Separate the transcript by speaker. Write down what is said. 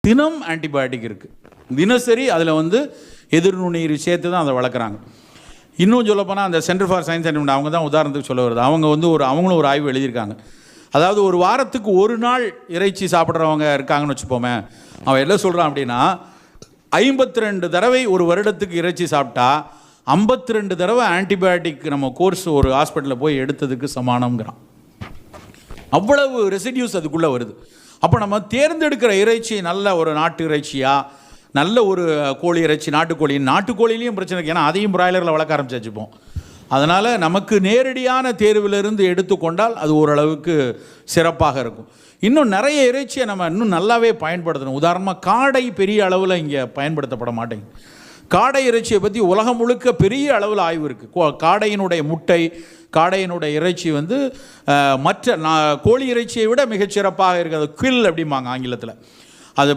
Speaker 1: தினம் ஆன்டிபயோட்டிக் இருக்குது. தினசரி அதில் வந்து எதிர்நுண்ணீர் சேர்த்து தான் அதை வளர்க்குறாங்க. இன்னும் சொல்லப்போனால் அந்த சென்டர் ஃபார் சயின்ஸ் அண்ட் அவங்க தான் உதாரணத்துக்கு சொல்ல வருது. அவங்க வந்து அவங்களும் ஒரு ஆய்வு எழுதியிருக்காங்க. அதாவது ஒரு வாரத்துக்கு ஒரு நாள் இறைச்சி சாப்பிட்றவங்க இருக்காங்கன்னு வச்சுப்போமே, அவன் என்ன சொல்கிறான் அப்படின்னா 52 தடவை ஒரு வருடத்துக்கு இறைச்சி சாப்பிட்டா 52 தடவை ஆன்டிபயோட்டிக் நம்ம கோர்ஸ் ஒரு ஹாஸ்பிட்டலில் போய் எடுத்ததுக்கு சமானம்ங்கிறான். அவ்வளவு ரெசிடியூஸ் அதுக்குள்ளே வருது. அப்போ நம்ம தேர்ந்தெடுக்கிற இறைச்சி நல்ல ஒரு நாட்டு இறைச்சியா, நல்ல ஒரு கோழி இறைச்சி, நாட்டுக்கோழிலையும் பிரச்சனை இருக்குது. ஏன்னா அதையும் பிராய்லரில் வளர்க்க ஆரம்பிச்சுப்போம். அதனால் நமக்கு நேரடியான தேர்விலிருந்து எடுத்துக்கொண்டால் அது ஓரளவுக்கு சிறப்பாக இருக்கும். இன்னும் நிறைய இறைச்சியை நம்ம இன்னும் நல்லாவே பயன்படுத்தணும். உதாரணமாக காடை பெரிய அளவில் இங்கே பயன்படுத்தப்பட மாட்டேங்குது. காடை இறைச்சியை பற்றி உலகம் முழுக்க பெரிய அளவில் ஆய்வு இருக்குது. காடையினுடைய முட்டை, காடையினுடைய இறைச்சி வந்து மற்ற கோழி இறைச்சியை விட மிகச்சிறப்பாக இருக்குது. அது கில் அப்படிம்பாங்க ஆங்கிலத்தில். அது